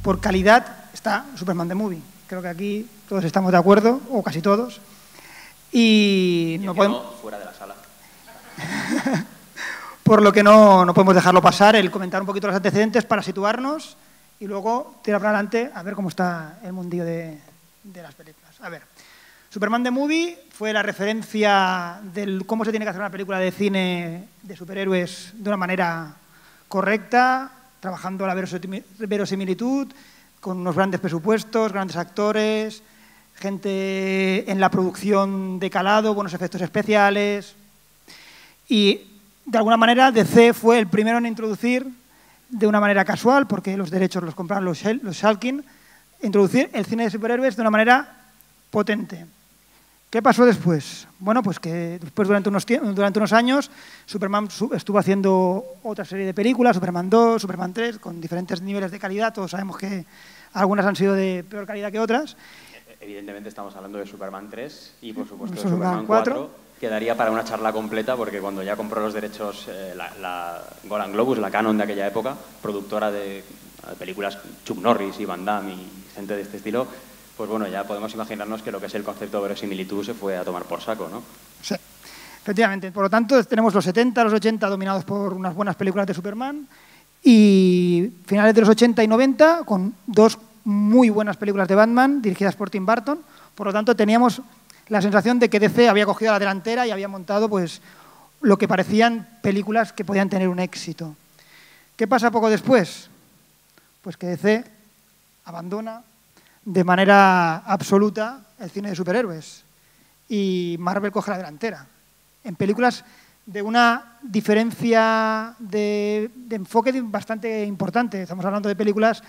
por calidad está Superman the Movie. Creo que aquí todos estamos de acuerdo, o casi todos. Y no podemos... fuera de la sala. Por lo que no podemos dejarlo pasar, el comentar un poquito los antecedentes para situarnos y luego tirar para adelante a ver cómo está el mundillo de las películas. A ver, Superman the Movie fue la referencia de cómo se tiene que hacer una película de cine de superhéroes de una manera correcta, trabajando la verosimilitud, con unos grandes presupuestos, grandes actores, gente en la producción de calado, buenos efectos especiales. Y de alguna manera DC fue el primero en introducir, de una manera casual, porque los derechos los compraron los Salkind, introducir el cine de superhéroes de una manera potente. ¿Qué pasó después? Bueno, pues que después durante unos años Superman estuvo haciendo otra serie de películas, Superman 2, Superman 3, con diferentes niveles de calidad. Todos sabemos que algunas han sido de peor calidad que otras. Evidentemente estamos hablando de Superman 3 y por supuesto de Superman 4. Quedaría para una charla completa porque cuando ya compró los derechos la Golan Globus, la Canon de aquella época, productora de películas Chuck Norris y Van Damme y gente de este estilo, pues bueno, ya podemos imaginarnos que lo que es el concepto de verosimilitud se fue a tomar por saco, ¿no? Sí, efectivamente. Por lo tanto, tenemos los 70, los 80 dominados por unas buenas películas de Superman y finales de los 80 y 90 con dos muy buenas películas de Batman dirigidas por Tim Burton. Por lo tanto, teníamos la sensación de que DC había cogido la delantera y había montado pues, lo que parecían películas que podían tener un éxito. ¿Qué pasa poco después? Pues que DC abandona de manera absoluta el cine de superhéroes y Marvel coge la delantera. En películas de una diferencia de enfoque bastante importante. Estamos hablando de películas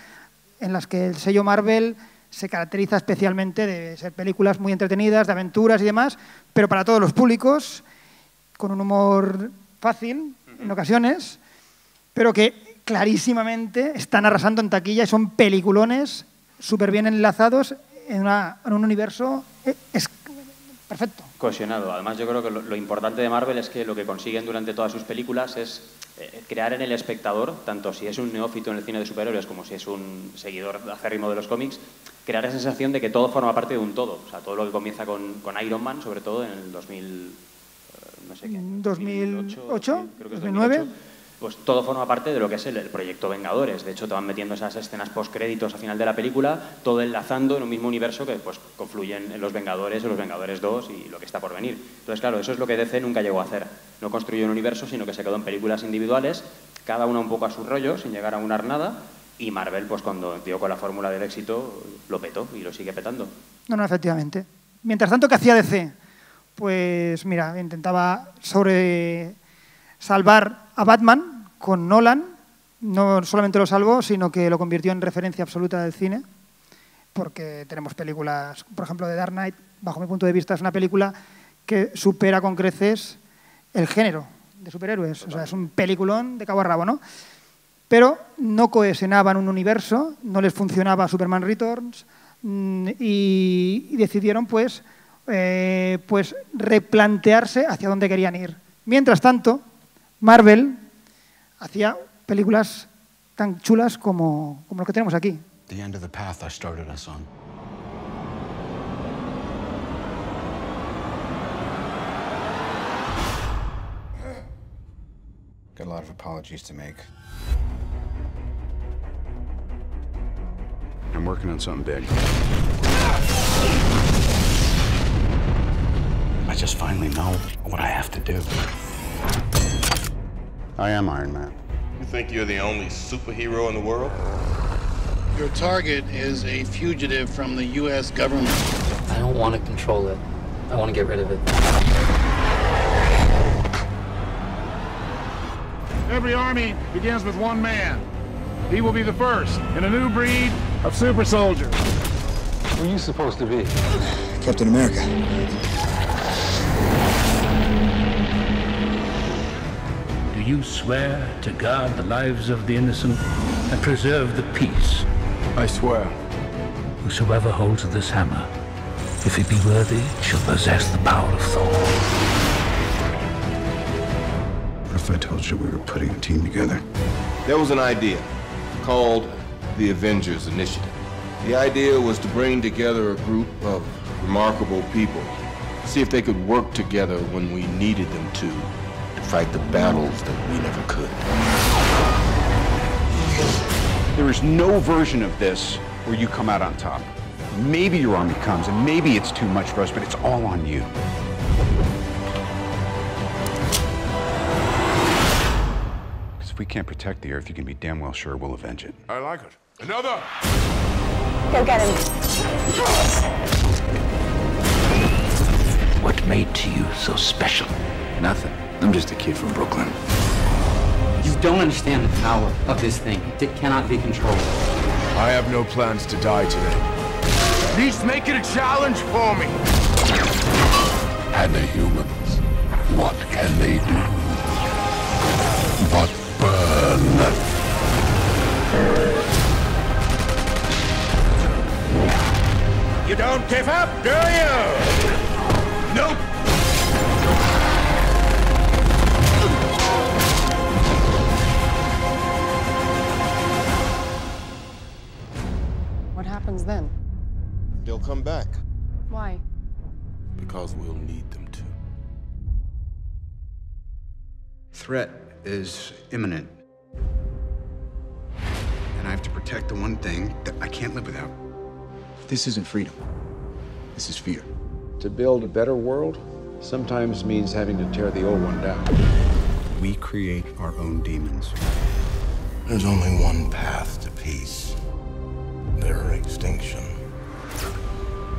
en las que el sello Marvel se caracteriza especialmente de ser películas muy entretenidas, de aventuras y demás, pero para todos los públicos, con un humor fácil en ocasiones, pero que clarísimamente están arrasando en taquilla y son peliculones súper bien enlazados en un universo perfecto. Cohesionado. Además, yo creo que lo importante de Marvel es que lo que consiguen durante todas sus películas es crear en el espectador, tanto si es un neófito en el cine de superhéroes como si es un seguidor acérrimo de los cómics, crear esa sensación de que todo forma parte de un todo. O sea, todo lo que comienza con Iron Man, sobre todo en el 2000, no sé qué, 2008, creo que es 2009. 2008, pues todo forma parte de lo que es el proyecto Vengadores. De hecho, te van metiendo esas escenas postcréditos al final de la película, todo enlazando en un mismo universo que pues confluyen en los Vengadores o los Vengadores 2 y lo que está por venir. Entonces, claro, eso es lo que DC nunca llegó a hacer. No construyó un universo, sino que se quedó en películas individuales, cada una un poco a su rollo, sin llegar a unar nada, y Marvel, pues cuando dio con la fórmula del éxito, lo petó y lo sigue petando. No, efectivamente. Mientras tanto, ¿qué hacía DC? Pues, mira, intentaba salvar a Batman con Nolan. No solamente lo salvó, sino que lo convirtió en referencia absoluta del cine, porque tenemos películas, por ejemplo, de Dark Knight, bajo mi punto de vista, es una película que supera con creces el género de superhéroes. O sea, es un peliculón de cabo a rabo, ¿no? Pero no cohesionaban un universo, no les funcionaba Superman Returns y decidieron, pues replantearse hacia dónde querían ir. Mientras tanto, Marvel hacía películas tan chulas como lo que tenemos aquí. The end of the path I started us on. Got a lot of apologies to make. I'm working on something big. I just finally know what I have to do. I am Iron Man. You think you're the only superhero in the world? Your target is a fugitive from the U.S. government. I don't want to control it. I want to get rid of it. Every army begins with one man. He will be the first in a new breed of super soldiers. Who are you supposed to be? Captain America. Do you swear to guard the lives of the innocent and preserve the peace? I swear. Whosoever holds this hammer, if he be worthy, shall possess the power of Thor. What if I told you we were putting a team together? There was an idea called the Avengers Initiative. The idea was to bring together a group of remarkable people, see if they could work together when we needed them to fight the battles that we never could. There is no version of this where you come out on top. Maybe your army comes, and maybe it's too much for us, but it's all on you. Because if we can't protect the Earth, you can be damn well sure we'll avenge it. I like it. Another! Go get him. What made to you so special? Nothing. I'm just a kid from Brooklyn. You don't understand the power of this thing. It cannot be controlled. I have no plans to die today. At least make it a challenge for me. And the humans, what can they do but burn? You don't give up, do you? Nope. What happens then? They'll come back. Why? Because we'll need them to. Threat is imminent. And I have to protect the one thing that I can't live without. This isn't freedom. This is fear. To build a better world sometimes means having to tear the old one down. We create our own demons. There's only one path to peace. Their extinction.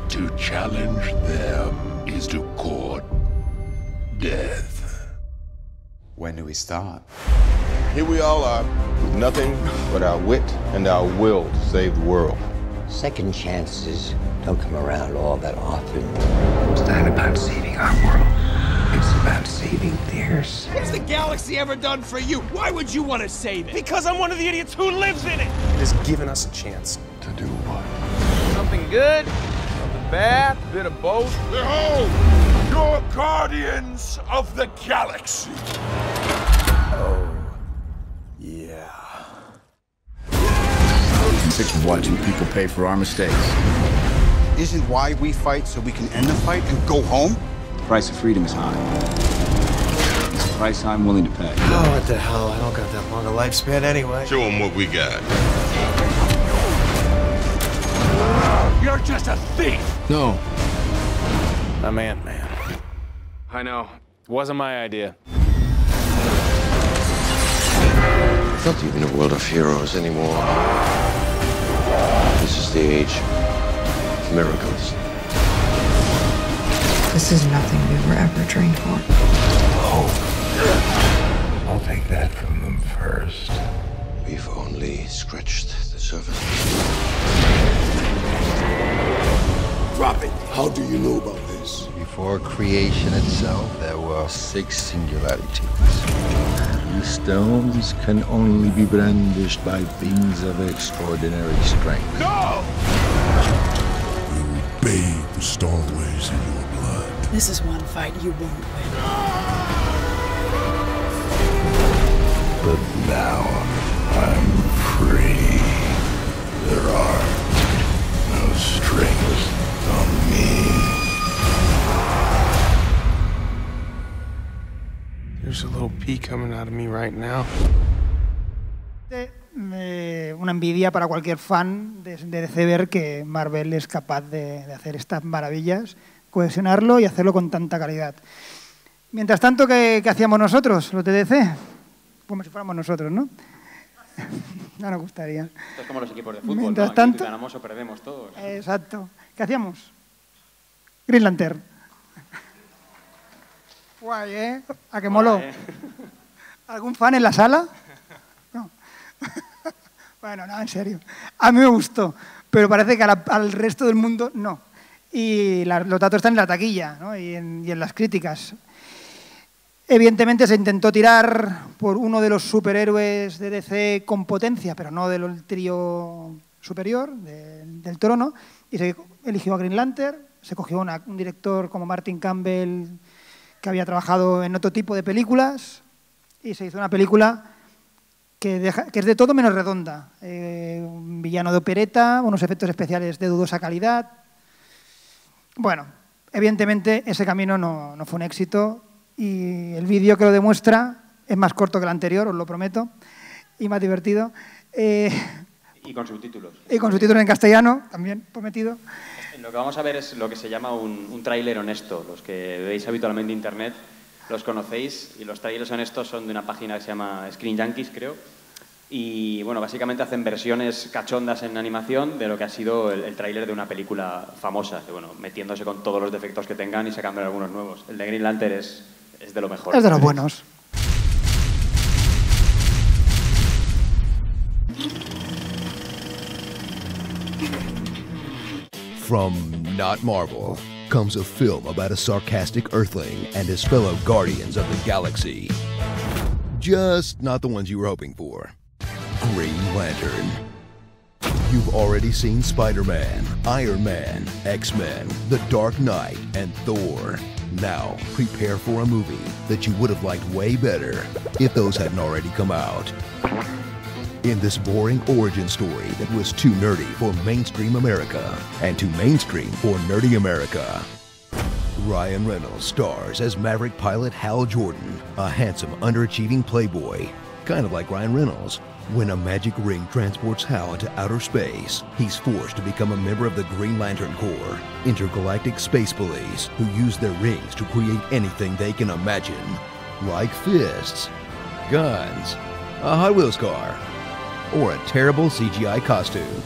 To challenge them is to court death. When do we start? Here we all are, with nothing but our wit and our will to save the world. Second chances don't come around all that often. It's not about saving our world. It's about saving theirs. What has the galaxy ever done for you? Why would you want to save it? Because I'm one of the idiots who lives in it. It has given us a chance. To do what? Something good, something bad, a bit of both. Behold, you're guardians of the galaxy. Oh, yeah. I'm sick of watching people pay for our mistakes. Isn't why we fight so we can end the fight and go home? The price of freedom is high. It's a price I'm willing to pay. Oh, what the hell? I don't got that long a lifespan anyway. Show them what we got. You're just a thief. No. I'm Ant-Man. I know. It wasn't my idea. It's not even a world of heroes anymore. This is the age of miracles. This is nothing we were ever trained for. I'll take that from them first. We've only scratched the surface. Drop it. How do you know about this? Before creation itself, there were 6 singularities. These stones can only be brandished by beings of extraordinary strength. No! We will bathe the Starways in your blood. This is one fight you won't win. But now I'm free. There are no strings on me. There's a little pea coming out of me right now. Una envidia para cualquier fan de DC ver que Marvel es capaz de hacer estas maravillas, cohesionarlo y hacerlo con tanta calidad. Mientras tanto, ¿qué hacíamos nosotros, los de DC? Como si fuéramos nosotros, ¿no? No nos gustaría. Esto es como los equipos de fútbol, Mientras ¿no? tanto, Aquí ganamos o perdemos todos. Exacto. ¿Qué hacíamos? Green Lantern. Guay, ¿eh? ¿A qué moló? ¿Algún fan en la sala? No. Bueno, no, en serio. A mí me gustó, pero parece que al resto del mundo no. Y los datos están en la taquilla, ¿no? y en las críticas. Evidentemente se intentó tirar por uno de los superhéroes de DC con potencia, pero no del trío superior, del trono, y se eligió a Green Lantern, se cogió un director como Martin Campbell, que había trabajado en otro tipo de películas, y se hizo una película que es de todo menos redonda. Un villano de opereta, unos efectos especiales de dudosa calidad. Bueno, evidentemente ese camino no fue un éxito y el vídeo que lo demuestra es más corto que el anterior, os lo prometo, y más divertido. Y con subtítulos. Y con subtítulos en castellano, también prometido. Lo que vamos a ver es lo que se llama un tráiler honesto. Los que veis habitualmente Internet los conocéis, y los tráilers honestos son de una página que se llama Screen Junkies, creo. Y bueno, básicamente hacen versiones cachondas en animación de lo que ha sido el tráiler de una película famosa, que, bueno, metiéndose con todos los defectos que tengan y sacándole algunos nuevos. El de Green Lantern es de lo mejor. Es de los buenos. From Not Marvel comes a film about a sarcastic Earthling and his fellow Guardians of the Galaxy. Just not the ones you were hoping for. Green Lantern. You've already seen Spider-Man, Iron Man, X-Men, The Dark Knight, and Thor. Now, prepare for a movie that you would have liked way better if those hadn't already come out. In this boring origin story that was too nerdy for mainstream America and too mainstream for nerdy America, Ryan Reynolds stars as Maverick pilot Hal Jordan, a handsome, underachieving playboy, kind of like Ryan Reynolds. When a magic ring transports Hal into outer space, he's forced to become a member of the Green Lantern Corps, intergalactic space police who use their rings to create anything they can imagine, like fists, guns, a Hot Wheels car, or a terrible CGI costume.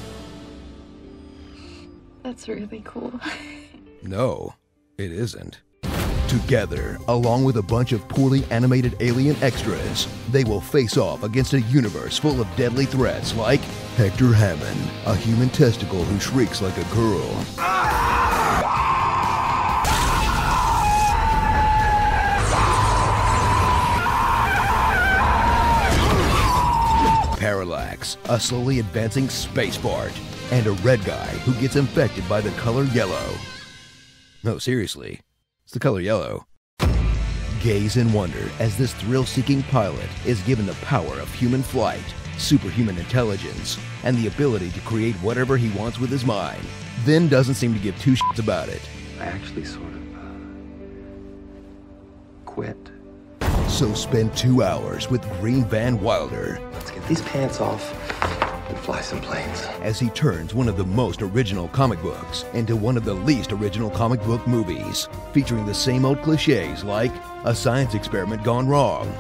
That's really cool. No, it isn't. Together, along with a bunch of poorly animated alien extras, they will face off against a universe full of deadly threats like Hector Hammond, a human testicle who shrieks like a girl. Parallax, a slowly advancing space fart, and a red guy who gets infected by the color yellow. No, seriously, it's the color yellow. Gaze in wonder as this thrill-seeking pilot is given the power of human flight, superhuman intelligence, and the ability to create whatever he wants with his mind, then doesn't seem to give two shits about it. I actually sort of quit. So spend 2 hours with Green Van Wilder. Let's get these pants off and fly some planes. As he turns one of the most original comic books into one of the least original comic book movies, featuring the same old cliches like a science experiment gone wrong,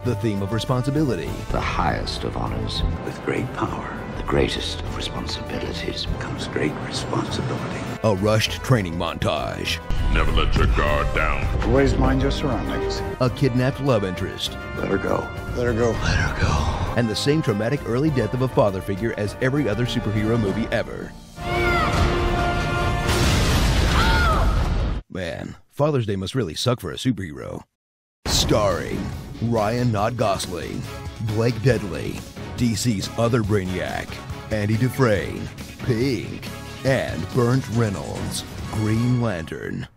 the theme of responsibility, the highest of honors. With great power, the greatest of responsibilities comes great responsibility. a rushed training montage, Never let your guard down. Always mind your surroundings. a kidnapped love interest, Let her go. Let her go. Let her go. and the same traumatic early death of a father figure as every other superhero movie ever. Man, Father's Day must really suck for a superhero. Starring Ryan Not Gosling, Blake Deadly, DC's other Brainiac, Andy Dufresne, Pink, and Burt Reynolds, Green Lantern.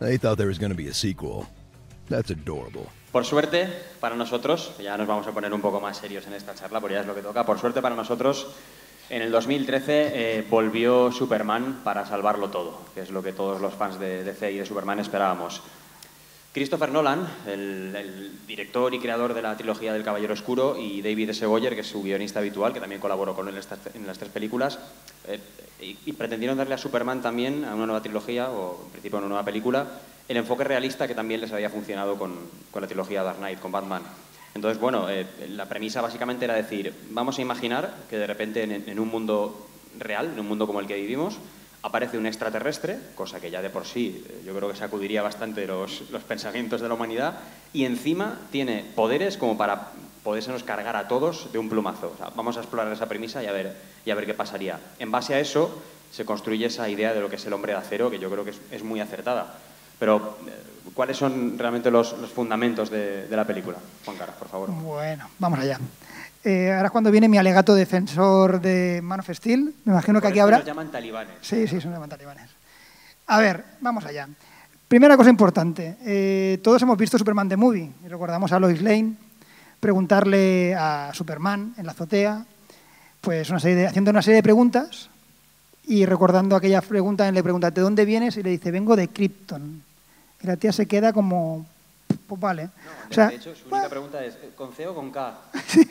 They thought there was going to be a sequel. That's adorable. Por suerte para nosotros, ya nos vamos a poner un poco más serios en esta charla, porque ya es lo que toca. Por suerte para nosotros, en el 2013 volvió Superman para salvarlo todo, que es lo que todos los fans de DC y de Superman esperábamos. Christopher Nolan, el director y creador de la trilogía del Caballero Oscuro, y David S. Goyer, que es su guionista habitual, que también colaboró con él en las tres películas, y pretendieron darle a Superman también, a una nueva trilogía, o en principio a una nueva película, el enfoque realista que también les había funcionado con la trilogía Dark Knight, con Batman. Entonces, bueno, la premisa básicamente era decir, vamos a imaginar que de repente en un mundo real, en un mundo como el que vivimos, aparece un extraterrestre, cosa que ya de por sí yo creo que sacudiría bastante los pensamientos de la humanidad, y encima tiene poderes como para podérsenos cargar a todos de un plumazo. O sea, vamos a explorar esa premisa y a ver qué pasaría. En base a eso se construye esa idea de lo que es el hombre de acero, que yo creo que es muy acertada. Pero, ¿cuáles son realmente los fundamentos de la película? Juan Caras, por favor. Bueno, vamos allá. Ahora es cuando viene mi alegato defensor de Man of Steel. Me imagino que aquí habrá... Nos llaman talibanes. Sí, se llaman talibanes. A ver, vamos allá. Primera cosa importante. Todos hemos visto Superman The Movie y recordamos a Lois Lane preguntarle a Superman en la azotea, pues haciendo una serie de preguntas y recordando aquella pregunta, le pregunta ¿de dónde vienes? Y le dice, vengo de Krypton. Y la tía se queda como, pues vale. No, o sea, de hecho, su única pregunta es, ¿con C o con K? Sí.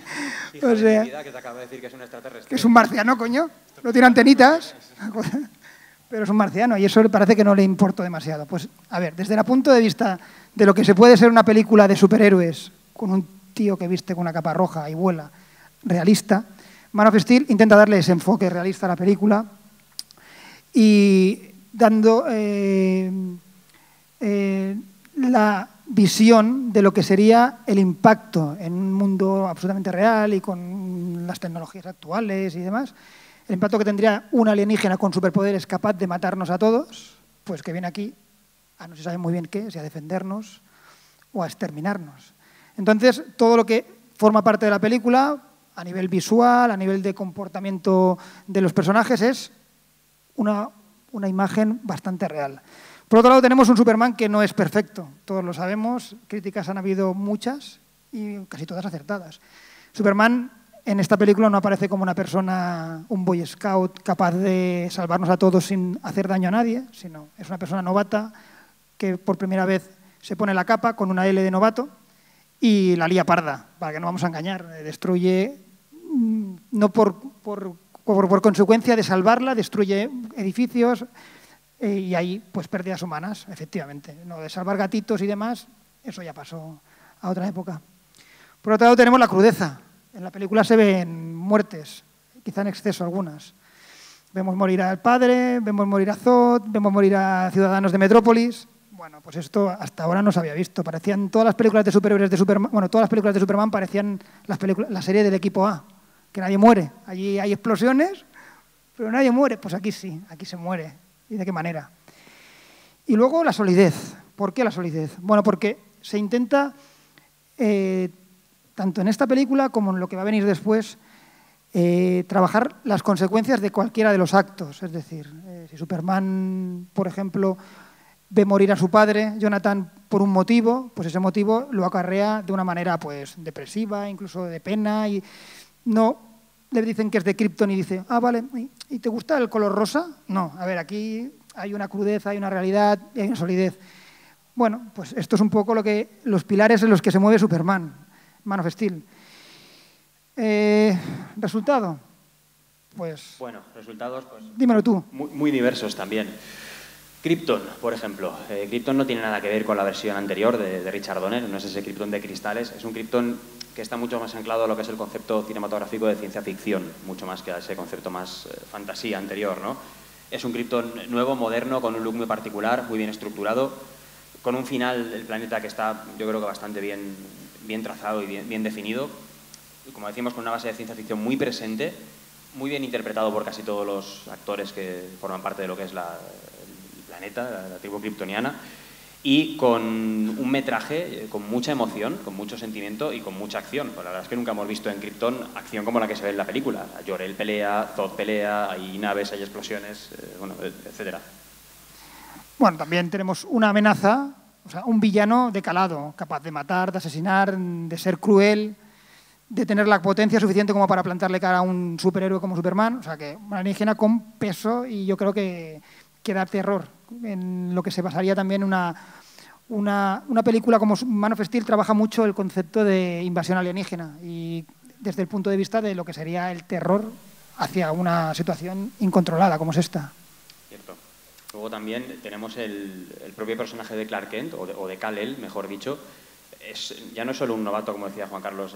Hija O sea, de vida que te acaba de decir que es un extraterrestre. que es un marciano, coño. No tiene antenitas, pero es un marciano y eso le parece que no le importa demasiado. Pues, a ver, desde el punto de vista de lo que se puede ser una película de superhéroes con un tío que viste con una capa roja y vuela, realista, Man of Steel intenta darle ese enfoque realista a la película y dando la visión de lo que sería el impacto en un mundo absolutamente real y con las tecnologías actuales y demás, el impacto que tendría un alienígena con superpoderes capaz de matarnos a todos, pues que viene aquí a no se sabe muy bien qué, si a defendernos o a exterminarnos. Entonces, todo lo que forma parte de la película, a nivel visual, a nivel de comportamiento de los personajes, es una imagen bastante real. Por otro lado, tenemos un Superman que no es perfecto, todos lo sabemos, críticas han habido muchas y casi todas acertadas. Superman en esta película no aparece como una persona, un Boy Scout capaz de salvarnos a todos sin hacer daño a nadie, sino es una persona novata que por primera vez se pone la capa con una L de novato y la lía parda, para que no vamos a engañar, destruye, no por consecuencia de salvarla, destruye edificios, y ahí, pues, pérdidas humanas, efectivamente. No, de salvar gatitos y demás, eso ya pasó a otra época. Por otro lado, tenemos la crudeza. En la película se ven muertes, quizá en exceso algunas. Vemos morir al padre, vemos morir a Zod, vemos morir a ciudadanos de Metrópolis. Bueno, pues esto hasta ahora no se había visto. Parecían todas las películas de superhéroes de Superman, bueno, todas las películas de Superman parecían la serie del equipo A, que nadie muere. Allí hay explosiones, pero nadie muere. Pues aquí sí, aquí se muere. ¿Y de qué manera? Y luego la solidez. ¿Por qué la solidez? Bueno, porque se intenta, tanto en esta película como en lo que va a venir después, trabajar las consecuencias de cualquiera de los actos. Es decir, si Superman, por ejemplo, ve morir a su padre, Jonathan, por un motivo, pues ese motivo lo acarrea de una manera pues depresiva, incluso de pena, y no le dicen que es de Krypton y dice, ah, vale, ¿y te gusta el color rosa? No, a ver, aquí hay una crudeza, hay una realidad y hay una solidez. Bueno, pues esto es un poco los pilares en los que se mueve Superman, Man of Steel. ¿Resultado? Pues... Bueno, resultados, pues... Dímelo tú. Muy diversos también. Krypton, por ejemplo. Krypton no tiene nada que ver con la versión anterior de Richard Donner, no es ese Krypton de cristales, es un Krypton que está mucho más anclado a lo que es el concepto cinematográfico de ciencia ficción, mucho más que a ese concepto más fantasía anterior, ¿no? Es un Krypton nuevo, moderno, con un look muy particular, muy bien estructurado, con un final del planeta que está, yo creo que bastante bien trazado y bien definido, y como decimos, con una base de ciencia ficción muy presente, muy bien interpretado por casi todos los actores que forman parte de lo que es el planeta, la tribu kryptoniana, y con un metraje con mucha emoción, con mucho sentimiento y con mucha acción. Pues la verdad es que nunca hemos visto en Krypton acción como la que se ve en la película. Jor-El pelea, Zod pelea, hay naves, hay explosiones, bueno, etcétera. Bueno, también tenemos una amenaza, o sea, un villano de calado, capaz de matar, de asesinar, de ser cruel, de tener la potencia suficiente como para plantarle cara a un superhéroe como Superman. O sea, que una alienígena con peso, y yo creo que da terror, en lo que se basaría también una película como Man of Steel. Trabaja mucho el concepto de invasión alienígena y desde el punto de vista de lo que sería el terror hacia una situación incontrolada como es esta. Cierto. Luego también tenemos el propio personaje de Clark Kent, o de Kal-El, mejor dicho. Ya no es solo un novato, como decía Juan Carlos,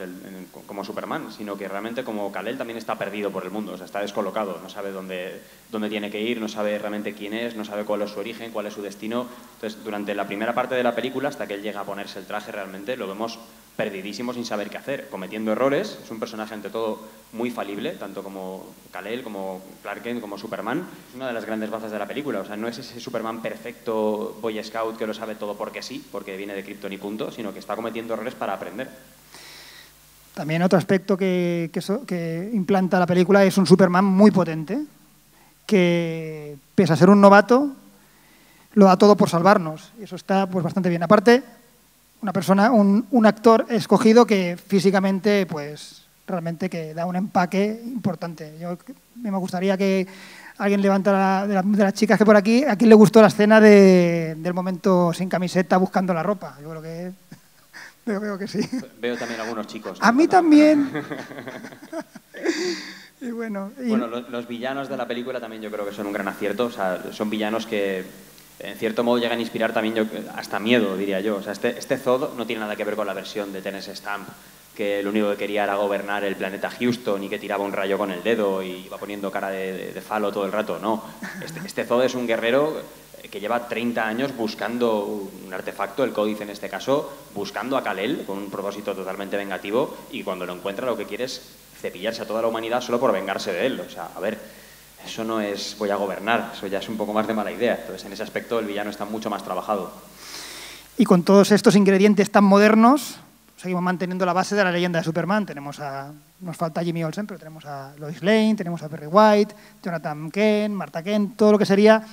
como Superman, sino que realmente como Kal-El también está perdido por el mundo, o sea, está descolocado, no sabe dónde tiene que ir, no sabe realmente quién es, no sabe cuál es su origen, cuál es su destino. Entonces, durante la primera parte de la película, hasta que él llega a ponerse el traje, realmente lo vemos perdidísimo, sin saber qué hacer, cometiendo errores. Es un personaje, ante todo, muy falible, tanto como Kal-El, como Clark Kent, como Superman. Es una de las grandes bazas de la película, o sea, no es ese Superman perfecto Boy Scout que lo sabe todo porque sí, porque viene de Krypton y punto, sino que está cometiendo errores para aprender. También otro aspecto que implanta la película es un Superman muy potente, que pese a ser un novato, lo da todo por salvarnos. Y eso está pues bastante bien. Aparte, una persona, un actor escogido que físicamente, pues realmente que da un empaque importante. Me gustaría que alguien levantara de las chicas que por aquí, ¿a quién le gustó la escena del momento sin camiseta buscando la ropa? Yo creo que veo que sí. Veo también algunos chicos. A mí también. Y bueno, los villanos de la película también yo creo que son un gran acierto. O sea, son villanos que en cierto modo llegan a inspirar también hasta miedo, diría yo. O sea, este Zod no tiene nada que ver con la versión de Terence Stamp, que lo único que quería era gobernar el planeta Houston y que tiraba un rayo con el dedo y iba poniendo cara de falo todo el rato. No, este Zod es un guerrero que lleva 30 años buscando un artefacto, el códice en este caso, buscando a Kal-El con un propósito totalmente vengativo, y cuando lo encuentra lo que quiere es cepillarse a toda la humanidad solo por vengarse de él. O sea, a ver, eso no es voy a gobernar, eso ya es un poco más de mala idea. Entonces, en ese aspecto el villano está mucho más trabajado. Y con todos estos ingredientes tan modernos, seguimos manteniendo la base de la leyenda de Superman. Nos falta Jimmy Olsen, pero tenemos a Lois Lane, tenemos a Perry White, Jonathan Kent, Martha Kent, todo lo que sería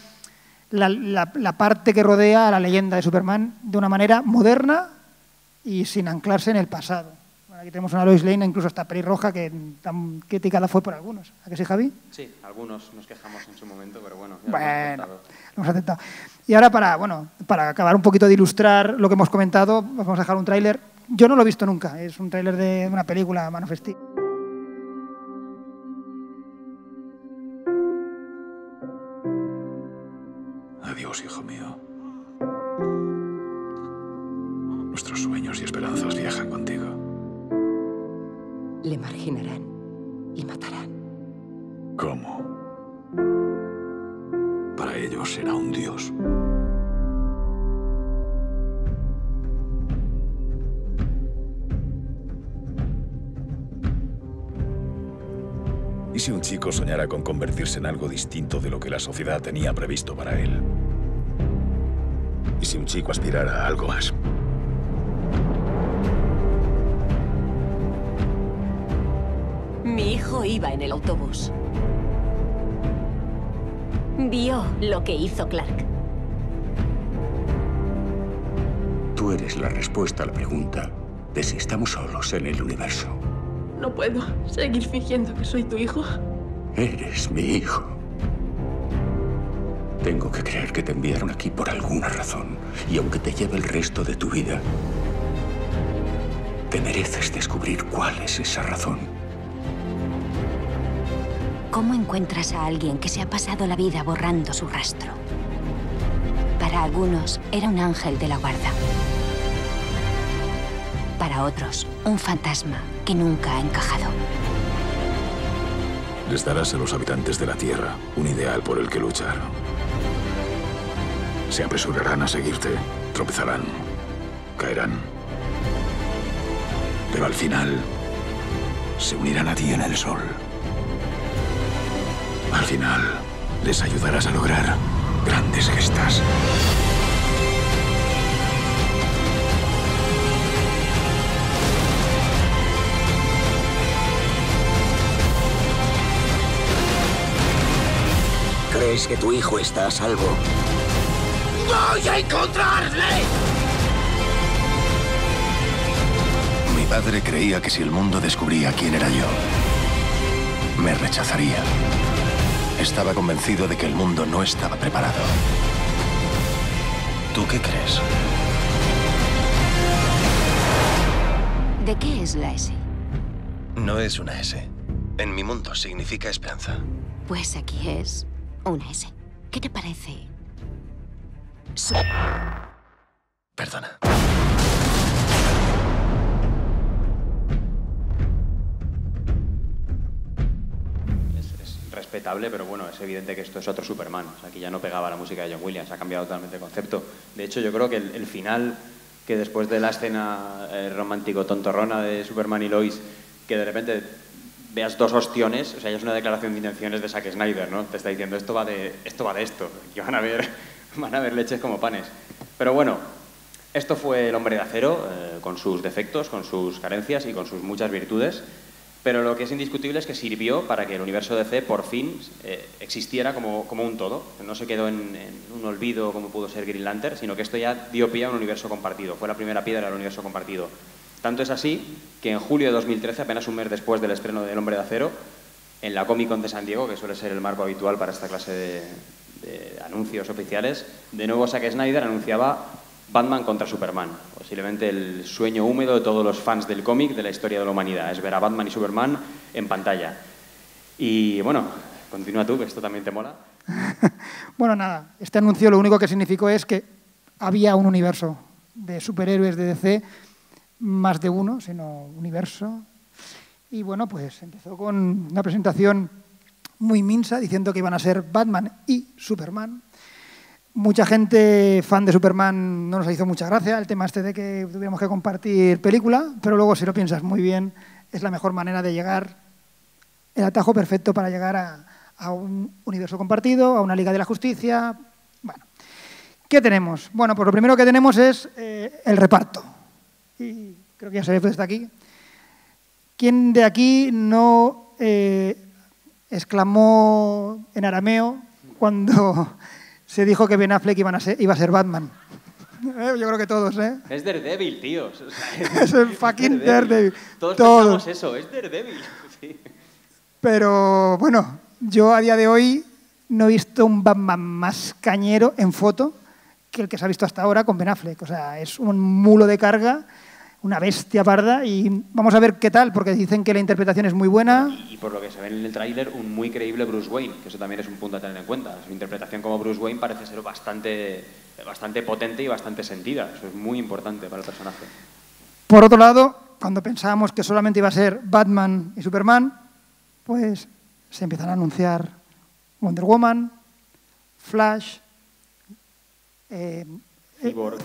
la parte que rodea a la leyenda de Superman de una manera moderna y sin anclarse en el pasado. Bueno, aquí tenemos una Lois Lane, incluso hasta pelirroja, que tan criticada fue por algunos. ¿A que sí, Javi? Sí, algunos nos quejamos en su momento, pero bueno, ya lo hemos aceptado. Y ahora, para acabar un poquito de ilustrar lo que hemos comentado, vamos a dejar un tráiler. Yo no lo he visto nunca, es un tráiler de una película, Man of Steel. Adiós, hijo mío. Nuestros sueños y esperanzas viajan contigo. Le marginarán, le matarán. ¿Cómo? Para ellos será un dios. ¿Y si un chico soñara con convertirse en algo distinto de lo que la sociedad tenía previsto para él? ¿Y si un chico aspirara a algo más? Mi hijo iba en el autobús. Vio lo que hizo Clark. Tú eres la respuesta a la pregunta de si estamos solos en el universo. No puedo seguir fingiendo que soy tu hijo. Eres mi hijo. Tengo que creer que te enviaron aquí por alguna razón. Y aunque te lleve el resto de tu vida, te mereces descubrir cuál es esa razón. ¿Cómo encuentras a alguien que se ha pasado la vida borrando su rastro? Para algunos, era un ángel de la guarda. Para otros, un fantasma que nunca ha encajado. Les darás a los habitantes de la Tierra un ideal por el que luchar. Se apresurarán a seguirte, tropezarán, caerán. Pero al final, se unirán a ti en el sol. Al final, les ayudarás a lograr grandes gestas. ¿Crees que tu hijo está a salvo? ¡Voy a encontrarle! Mi padre creía que si el mundo descubría quién era yo, me rechazaría. Estaba convencido de que el mundo no estaba preparado. ¿Tú qué crees? ¿De qué es la S? No es una S. En mi mundo significa esperanza. Pues aquí es una S. ¿Qué te parece? Perdona. Es respetable, pero bueno, es evidente que esto es otro Superman. O sea, aquí ya no pegaba la música de John Williams, ha cambiado totalmente el concepto. De hecho, yo creo que el final, que después de la escena romántico tontorrona de Superman y Lois, que de repente veas dos ostiones, o sea, ya es una declaración de intenciones de Zack Snyder, ¿no? Te está diciendo, esto va de esto, que van a ver leches como panes. Pero bueno, esto fue El Hombre de Acero, con sus defectos, con sus carencias y con sus muchas virtudes. Pero lo que es indiscutible es que sirvió para que el universo DC por fin existiera como un todo. No se quedó en un olvido como pudo ser Green Lantern, sino que esto ya dio pie a un universo compartido. Fue la primera piedra del universo compartido. Tanto es así que en julio de 2013, apenas un mes después del estreno de El Hombre de Acero, en la Comic Con de San Diego, que suele ser el marco habitual para esta clase de anuncios oficiales, de nuevo Zack Snyder anunciaba Batman contra Superman, posiblemente el sueño húmedo de todos los fans del cómic de la historia de la humanidad, es ver a Batman y Superman en pantalla. Y bueno, continúa tú, que esto también te mola. Bueno, nada, este anuncio lo único que significó es que había un universo de superhéroes de DC, más de uno, sino universo. Y bueno, pues empezó con una presentación muy minsa, diciendo que iban a ser Batman y Superman. Mucha gente fan de Superman no nos hizo mucha gracia el tema este de que tuviéramos que compartir película, pero luego si lo piensas muy bien, es la mejor manera de llegar, el atajo perfecto para llegar a un universo compartido, a una Liga de la Justicia. Bueno, ¿qué tenemos? Bueno, pues lo primero que tenemos es el reparto. Y creo que ya se ve desde aquí. ¿Quién de aquí no exclamó en arameo cuando se dijo que Ben Affleck iba a ser Batman? Yo creo que todos, ¿eh? Es Daredevil, tíos. O sea, es el fucking Daredevil. Todos pensamos eso, es Daredevil. Sí. Pero bueno, yo a día de hoy no he visto un Batman más cañero en foto que el que se ha visto hasta ahora con Ben Affleck. O sea, es un mulo de carga, una bestia parda, y vamos a ver qué tal, porque dicen que la interpretación es muy buena. Y por lo que se ve en el tráiler, un muy creíble Bruce Wayne, que eso también es un punto a tener en cuenta. Su interpretación como Bruce Wayne parece ser bastante potente y bastante sentida. Eso es muy importante para el personaje. Por otro lado, cuando pensábamos que solamente iba a ser Batman y Superman, pues se empiezan a anunciar Wonder Woman, Flash,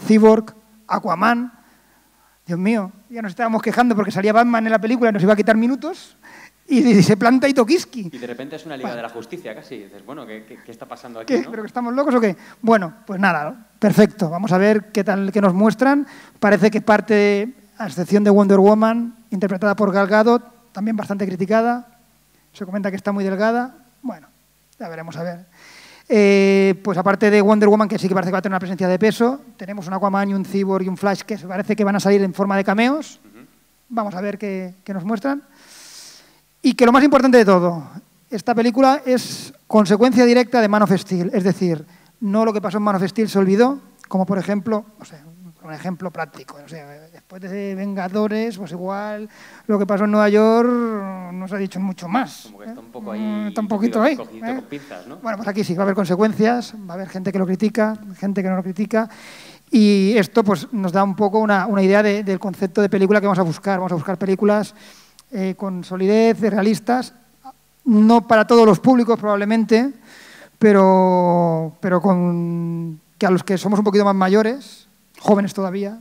Cyborg, Aquaman. Dios mío, ya nos estábamos quejando porque salía Batman en la película y nos iba a quitar minutos y se planta y Tokiski. Y de repente es una Liga de la Justicia casi. Y dices, bueno, ¿qué está pasando aquí? ¿Qué? ¿No? ¿Pero que estamos locos o qué? Bueno, pues nada, perfecto. Vamos a ver qué tal que nos muestran. Parece que parte, a excepción de Wonder Woman, interpretada por Gal Gadot, también bastante criticada. Se comenta que está muy delgada. Bueno, ya veremos a ver. Pues aparte de Wonder Woman, que sí que parece que va a tener una presencia de peso, tenemos un Aquaman y un Cyborg y un Flash que parece que van a salir en forma de cameos. Vamos a ver qué nos muestran. Y que lo más importante de todo, esta película es consecuencia directa de Man of Steel. Es decir, no lo que pasó en Man of Steel se olvidó, como por ejemplo, no sé, un ejemplo práctico. O sea, después de Vengadores, pues igual lo que pasó en Nueva York no se ha dicho mucho más. Como que está un poco ahí. Está un poquito ahí. Con pinzas, ¿no? Bueno, pues aquí sí va a haber consecuencias, va a haber gente que lo critica, gente que no lo critica. Y esto pues nos da un poco una idea del concepto de película que vamos a buscar. Vamos a buscar películas con solidez, realistas, no para todos los públicos probablemente, pero con que a los que somos un poquito más mayores, jóvenes todavía,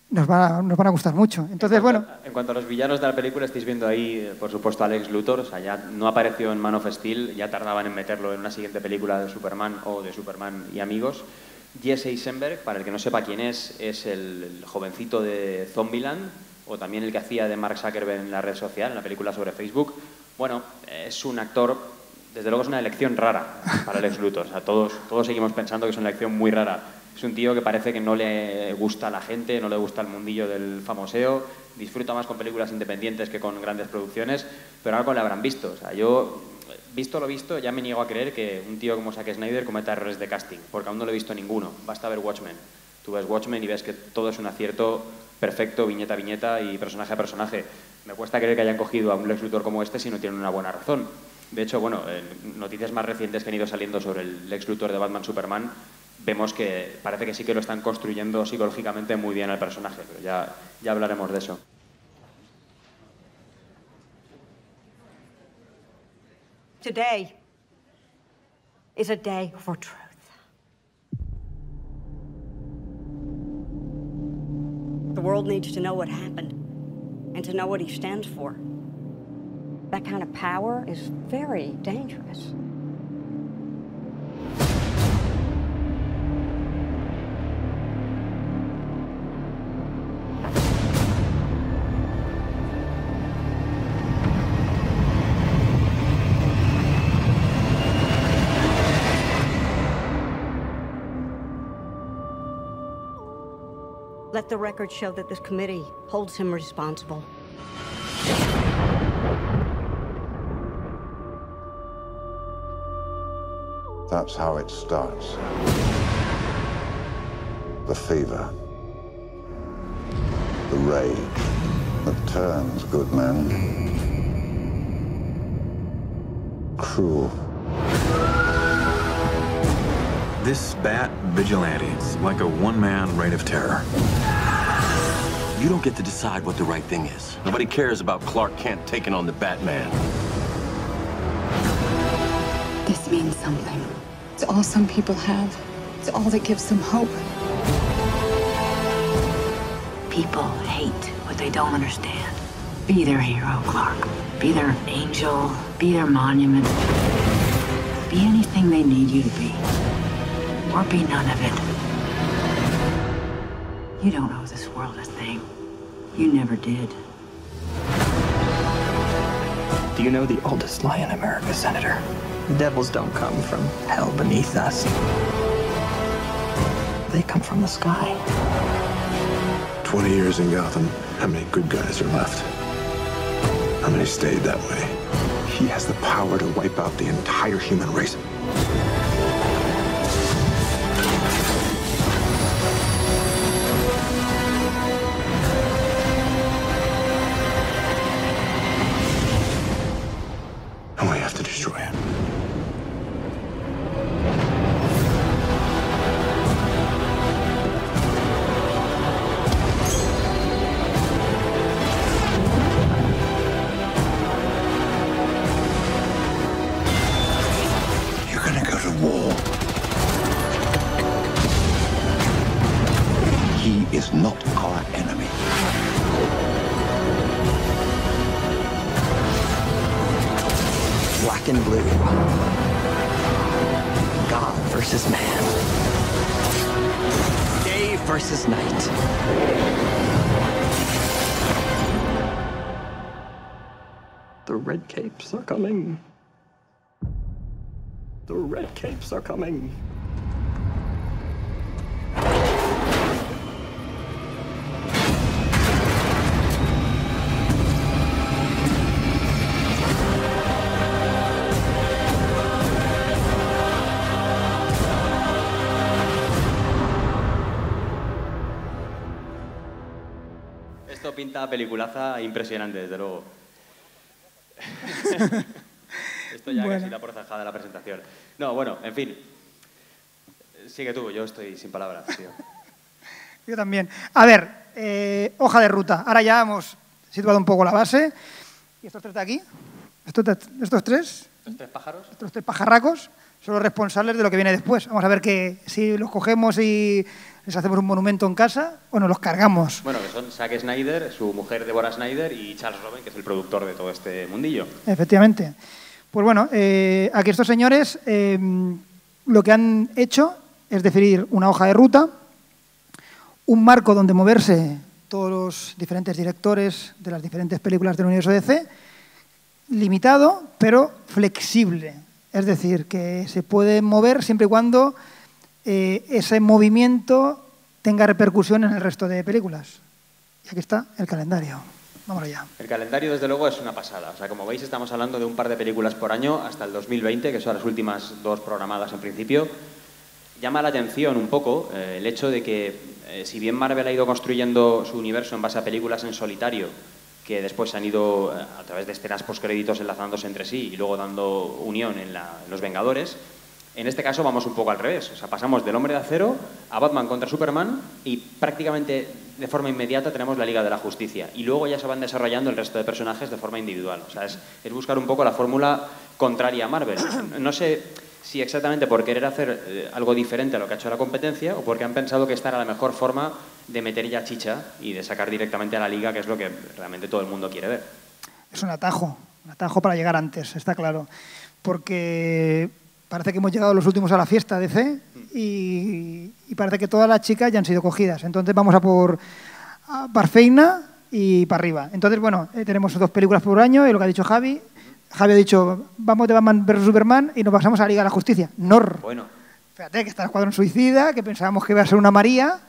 nos van a gustar mucho. Entonces, En cuanto a los villanos de la película, estáis viendo ahí, por supuesto, a Lex Luthor. O sea, ya no apareció en Man of Steel, ya tardaban en meterlo en una siguiente película de Superman o de Superman y amigos. Jesse Eisenberg, para el que no sepa quién es el jovencito de Zombieland, o también el que hacía de Mark Zuckerberg en la red social, en la película sobre Facebook. Bueno, es un actor, desde luego es una elección rara para Lex Luthor. O sea, todos seguimos pensando que es una elección muy rara. Es un tío que parece que no le gusta a la gente, no le gusta el mundillo del famoseo, disfruta más con películas independientes que con grandes producciones, pero algo le habrán visto. O sea, yo, visto lo visto, ya me niego a creer que un tío como Zack Snyder cometa errores de casting, porque aún no lo he visto ninguno. Basta ver Watchmen. Tú ves Watchmen y ves que todo es un acierto perfecto, viñeta a viñeta y personaje a personaje. Me cuesta creer que hayan cogido a un Lex Luthor como este si no tienen una buena razón. De hecho, bueno, noticias más recientes que han ido saliendo sobre el Lex Luthor de Batman Superman, vemos que parece que sí que lo están construyendo psicológicamente muy bien al personaje, pero ya hablaremos de eso. Today is a day for truth. The world needs to know what happened and to know what he stands for. That kind of power is very dangerous. Let the record show that this committee holds him responsible. That's how it starts. The fever. The rage that turns good men cruel. This Bat vigilante is like a one-man reign of terror. You don't get to decide what the right thing is. Nobody cares about Clark Kent taking on the Batman. This means something. It's all some people have. It's all that gives them hope. People hate what they don't understand. Be their hero, Clark. Be their angel. Be their monument. Be anything they need you to be. Or be none of it. You don't owe this world a thing. You never did. Do you know the oldest lie in America, Senator? Devils don't come from hell beneath us. They come from the sky. 20 years in Gotham, how many good guys are left? How many stayed that way? He has the power to wipe out the entire human race. And we have to destroy him. You're gonna go to war. He is not our enemy. Black and blue. God versus man. Day versus night. The red capes are coming. The red capes are coming. Esto pinta peliculaza impresionante, desde luego. Esto ya Bueno. casi la porcejada de la presentación. No, bueno, en fin. Sigue tú, yo estoy sin palabras, tío. Yo también. A ver, hoja de ruta. Ahora ya hemos situado un poco la base. ¿Y estos tres de aquí? Estos tres, ¿Estos tres pájaros? estos tres pajarracos, son los responsables de lo que viene después. Vamos a ver si los cogemos y les hacemos un monumento en casa o nos los cargamos. Bueno, que son Zack Snyder, su mujer Deborah Snyder y Charles Roven, que es el productor de todo este mundillo. Efectivamente. Pues bueno, aquí estos señores lo que han hecho es definir una hoja de ruta, un marco donde moverse todos los diferentes directores de las diferentes películas del universo DC, limitado, pero flexible. Es decir, que se puede mover siempre y cuando ese movimiento tenga repercusión en el resto de películas. Y aquí está el calendario. Vamos allá. El calendario, desde luego, es una pasada. O sea, como veis, estamos hablando de un par de películas por año hasta el 2020, que son las últimas dos programadas en principio. Llama la atención un poco el hecho de que, si bien Marvel ha ido construyendo su universo en base a películas en solitario, que después han ido, a través de escenas postcréditos, enlazándose entre sí y luego dando unión en Los Vengadores, en este caso vamos un poco al revés. O sea, pasamos del Hombre de Acero a Batman contra Superman y prácticamente de forma inmediata tenemos la Liga de la Justicia. Y luego ya se van desarrollando el resto de personajes de forma individual. O sea, es buscar un poco la fórmula contraria a Marvel. No sé si exactamente por querer hacer algo diferente a lo que ha hecho la competencia o porque han pensado que esta era la mejor forma de meter ya chicha y de sacar directamente a la Liga, que es lo que realmente todo el mundo quiere ver. Es un atajo para llegar antes, está claro. Porque parece que hemos llegado los últimos a la fiesta DC y parece que todas las chicas ya han sido cogidas. Entonces vamos a por feina y para arriba. Entonces, bueno, tenemos dos películas por año y lo que ha dicho Javi. Javi ha dicho, vamos de Batman vs Superman y nos pasamos a la Liga de la Justicia. Nor. Bueno. Fíjate que está el Escuadrón Suicida, que pensábamos que iba a ser una María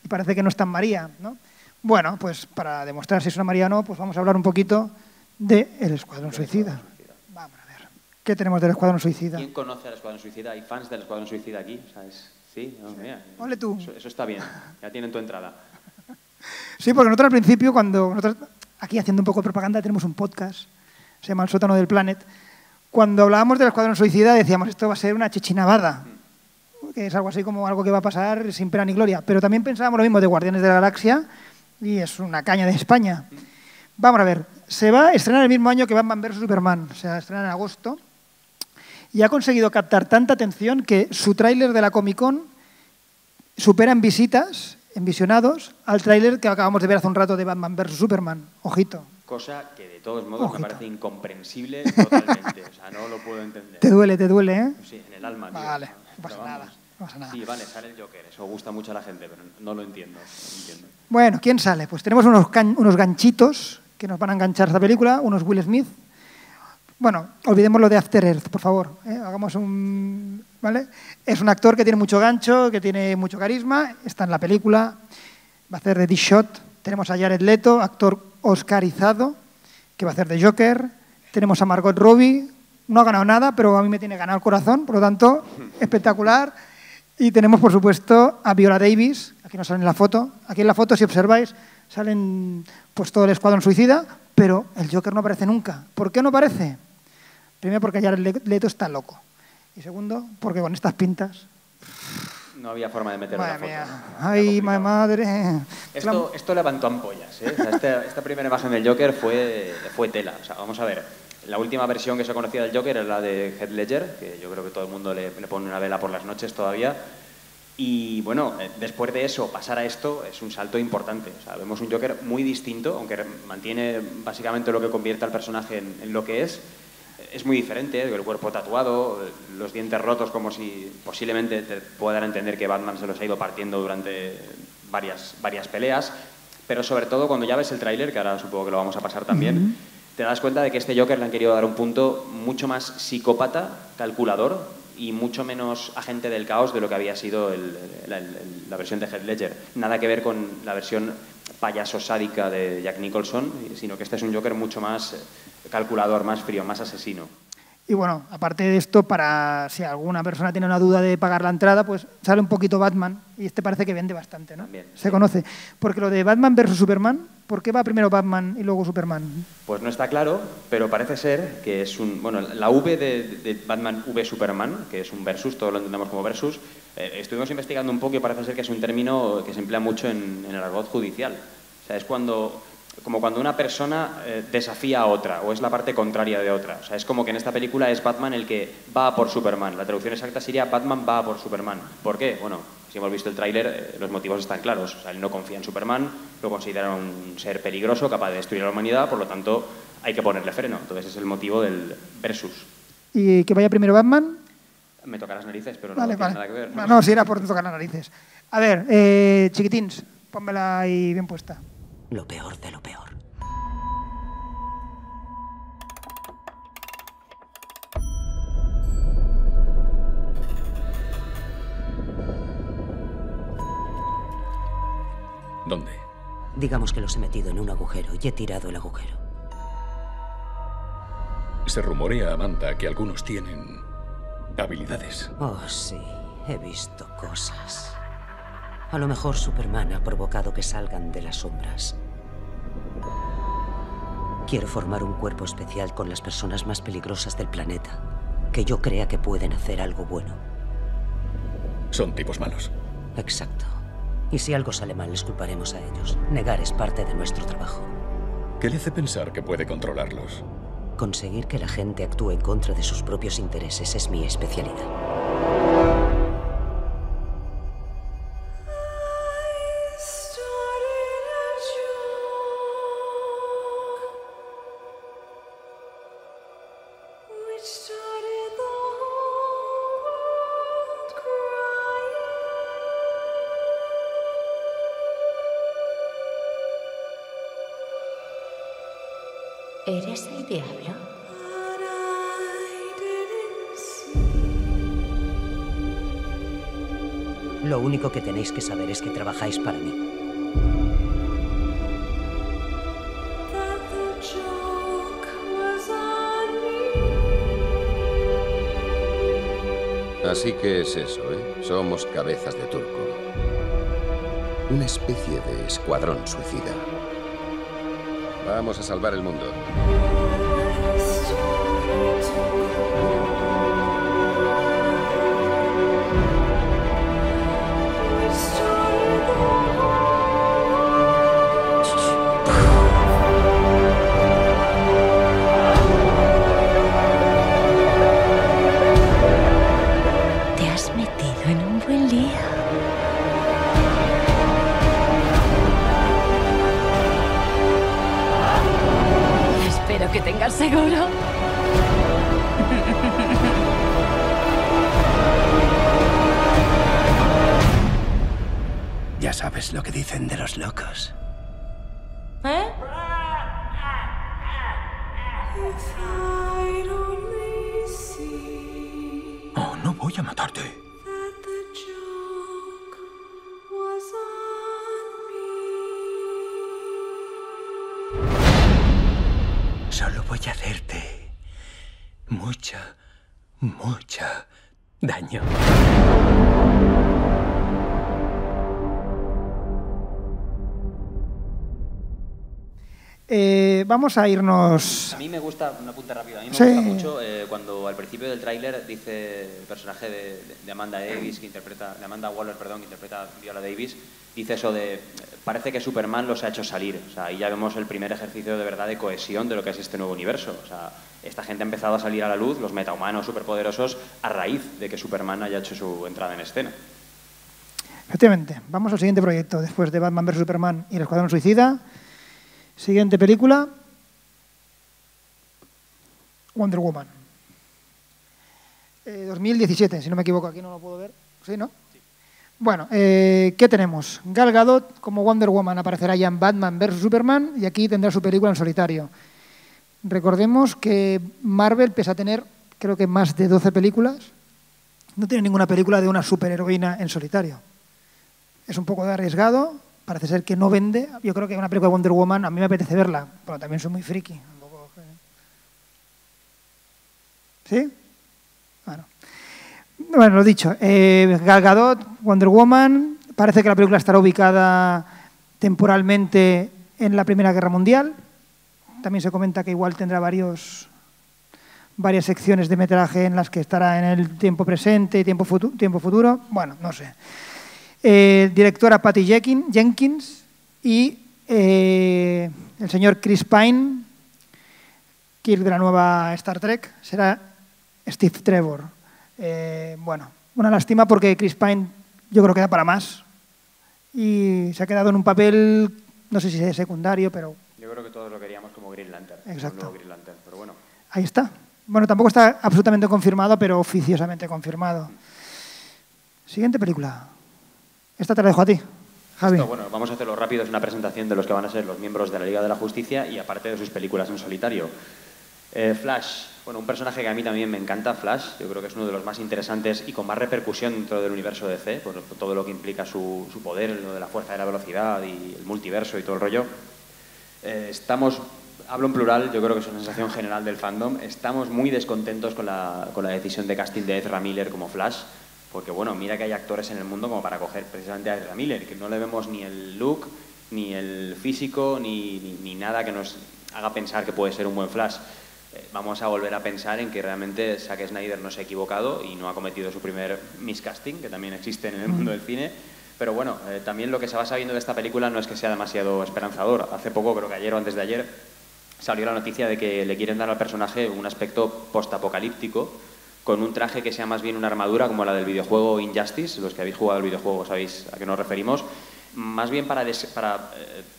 y parece que no es tan María, ¿no? Bueno, pues para demostrar si es una María o no, pues vamos a hablar un poquito de El Escuadrón Suicida. Vamos a ver, ¿qué tenemos del Escuadrón Suicida? ¿Quién conoce al Escuadrón Suicida? ¿Hay fans del Escuadrón Suicida aquí? ¿Sabes? ¿Sí? No, mira, Ole tú. Eso está bien, ya tienen tu entrada. Sí, porque nosotros al principio, cuando nosotros, aquí haciendo un poco de propaganda, tenemos un podcast, se llama El Sótano del Planet. Cuando hablábamos del Escuadrón Suicida decíamos, esto va a ser una chichinabada, que es algo así como algo que va a pasar sin pena ni gloria. Pero también pensábamos lo mismo de Guardianes de la Galaxia, y es una caña de España. Vamos a ver, se va a estrenar el mismo año que Batman vs Superman, o sea, estrena en agosto, y ha conseguido captar tanta atención que su tráiler de la Comic-Con supera en visitas, en visionados, al tráiler que acabamos de ver hace un rato de Batman vs Superman. Ojito. Cosa que de todos modos me parece incomprensible totalmente, o sea, no lo puedo entender. Te duele, ¿eh? Sí, en el alma. Vale, tío. no pasa nada. No pasa nada. Sí, vale, sale el Joker, eso gusta mucho a la gente, pero no lo entiendo. Bueno, ¿quién sale? Pues tenemos unos ganchitos que nos van a enganchar a esta película, unos Will Smith. Bueno, olvidemos lo de After Earth, por favor. Hagamos un... ¿Vale? Es un actor que tiene mucho gancho, que tiene mucho carisma, está en la película, va a hacer de D-Shot. Tenemos a Jared Leto, actor oscarizado, que va a hacer de Joker. Tenemos a Margot Robbie, no ha ganado nada, pero a mí me tiene ganado el corazón, por lo tanto, espectacular. Y tenemos, por supuesto, a Viola Davis, aquí no sale en la foto. Aquí en la foto, si observáis, salen pues todo el Escuadrón Suicida, pero el Joker no aparece nunca. ¿Por qué no aparece? Primero, porque Jared Leto está loco. Y segundo, porque con estas pintas... No había forma de meterlo en la foto. Mía. Ay, madre. Esto levantó ampollas, ¿eh? O sea, esta primera imagen del Joker fue tela. O sea, vamos a ver. La última versión que se conocía del Joker es la de Heath Ledger, que yo creo que todo el mundo le pone una vela por las noches todavía. Y bueno, después de eso, pasar a esto es un salto importante. O sea, vemos un Joker muy distinto, aunque mantiene básicamente lo que convierte al personaje en lo que es. Es muy diferente, el cuerpo tatuado, los dientes rotos, como si posiblemente te pueda dar a entender que Batman se los ha ido partiendo durante varias peleas. Pero sobre todo cuando ya ves el tráiler, que ahora supongo que lo vamos a pasar también, te das cuenta de que este Joker le han querido dar un punto mucho más psicópata, calculador y mucho menos agente del caos de lo que había sido la versión de Heath Ledger. Nada que ver con la versión payaso sádica de Jack Nicholson, sino que este es un Joker mucho más calculador, más frío, más asesino. Y bueno, aparte de esto, para si alguna persona tiene una duda de pagar la entrada, pues sale un poquito Batman, y este parece que vende bastante, ¿no? También, se conoce. Porque lo de Batman versus Superman, ¿por qué va primero Batman y luego Superman? Pues no está claro, pero parece ser que es un... Bueno, la V de Batman v Superman, que es un versus, todos lo entendemos como versus, estuvimos investigando un poco y parece ser que es un término que se emplea mucho en el argot judicial. O sea, es como cuando una persona desafía a otra, o es la parte contraria de otra. O sea, es como que en esta película es Batman el que va a por Superman. La traducción exacta sería Batman va a por Superman. ¿Por qué? Bueno, si hemos visto el tráiler, los motivos están claros. O sea, él no confía en Superman, lo considera un ser peligroso, capaz de destruir a la humanidad, por lo tanto, hay que ponerle freno. Entonces, es el motivo del versus. ¿Y que vaya primero Batman? Me toca las narices, pero vale, no tiene nada que ver. No, si era por tocar las narices. A ver, chiquitins, pónmela ahí bien puesta. Lo peor de lo peor. ¿Dónde? Digamos que los he metido en un agujero y he tirado el agujero. Se rumorea, Amanda, que algunos tienen habilidades. Oh, sí. He visto cosas. A lo mejor Superman ha provocado que salgan de las sombras. Quiero formar un cuerpo especial con las personas más peligrosas del planeta, que yo crea que pueden hacer algo bueno. Son tipos malos. Exacto. Y si algo sale mal, les culparemos a ellos. Negar es parte de nuestro trabajo. ¿Qué le hace pensar que puede controlarlos? Conseguir que la gente actúe en contra de sus propios intereses es mi especialidad. ¿Eres el diablo? Lo único que tenéis que saber es que trabajáis para mí. Así que es eso, ¿eh? Somos cabezas de turco. Una especie de escuadrón suicida. Vamos a salvar el mundo. Te has metido en un buen lío. Espero que tengas seguro. Ya sabes lo que dicen de los locos. ¿Eh? Oh, no voy a matarte. Solo voy a hacerte mucho daño. Vamos a irnos... A mí me gusta, una punta rápida, a mí me Sí. gusta mucho cuando al principio del tráiler dice el personaje de Amanda Davis, de Amanda Waller, perdón, que interpreta Viola Davis, dice eso de, parece que Superman los ha hecho salir, o sea, ahí ya vemos el primer ejercicio de verdad de cohesión de lo que es este nuevo universo, o sea, esta gente ha empezado a salir a la luz, los metahumanos superpoderosos, a raíz de que Superman haya hecho su entrada en escena. Efectivamente, vamos al siguiente proyecto, después de Batman vs Superman y el Escuadrón Suicida. Siguiente película, Wonder Woman. 2017, si no me equivoco, aquí no lo puedo ver. ¿Sí, no? Sí. Bueno, ¿qué tenemos? Gal Gadot como Wonder Woman aparecerá ya en Batman vs Superman y aquí tendrá su película en solitario. Recordemos que Marvel, pese a tener creo que más de 12 películas, no tiene ninguna película de una superheroína en solitario. Es un poco de arriesgado. Parece ser que no vende. Yo creo que una película de Wonder Woman, a mí me apetece verla, pero también soy muy friki. ¿Sí? Bueno, lo dicho. Gal Gadot, Wonder Woman. Parece que la película estará ubicada temporalmente en la Primera Guerra Mundial. También se comenta que igual tendrá varias secciones de metraje en las que estará en el tiempo presente y tiempo futuro. Bueno, no sé. Directora Patty Jenkins y el señor Chris Pine, Kirk de la nueva Star Trek, será Steve Trevor. Bueno, una lástima porque Chris Pine yo creo que da para más y se ha quedado en un papel, no sé si es secundario, pero... Yo creo que todos lo queríamos como Green Lantern. Exacto. Green Lantern, pero bueno. Ahí está. Bueno, tampoco está absolutamente confirmado, pero oficiosamente confirmado. Siguiente película. Esta te la dejo a ti, Javi. Esto, bueno, vamos a hacerlo rápido. Es una presentación de los que van a ser los miembros de la Liga de la Justicia y aparte de sus películas en solitario. Flash, bueno, un personaje que a mí también me encanta, Flash. Yo creo que es uno de los más interesantes y con más repercusión dentro del universo DC, por todo lo que implica su poder, lo de la fuerza de la velocidad y el multiverso y todo el rollo. Hablo en plural, yo creo que es una sensación general del fandom. Estamos muy descontentos con la decisión de casting de Ezra Miller como Flash. Porque, bueno, mira que hay actores en el mundo como para coger precisamente a Ezra Miller, que no le vemos ni el look, ni el físico, ni nada que nos haga pensar que puede ser un buen Flash. Vamos a volver a pensar en que realmente Zack Snyder no se ha equivocado y no ha cometido su primer miscasting, que también existe en el mundo del cine. Pero bueno, también lo que se va sabiendo de esta película no es que sea demasiado esperanzador. Hace poco, creo que ayer o antes de ayer, salió la noticia de que le quieren dar al personaje un aspecto postapocalíptico, con un traje que sea más bien una armadura como la del videojuego Injustice. Los que habéis jugado al videojuego sabéis a qué nos referimos. Más bien para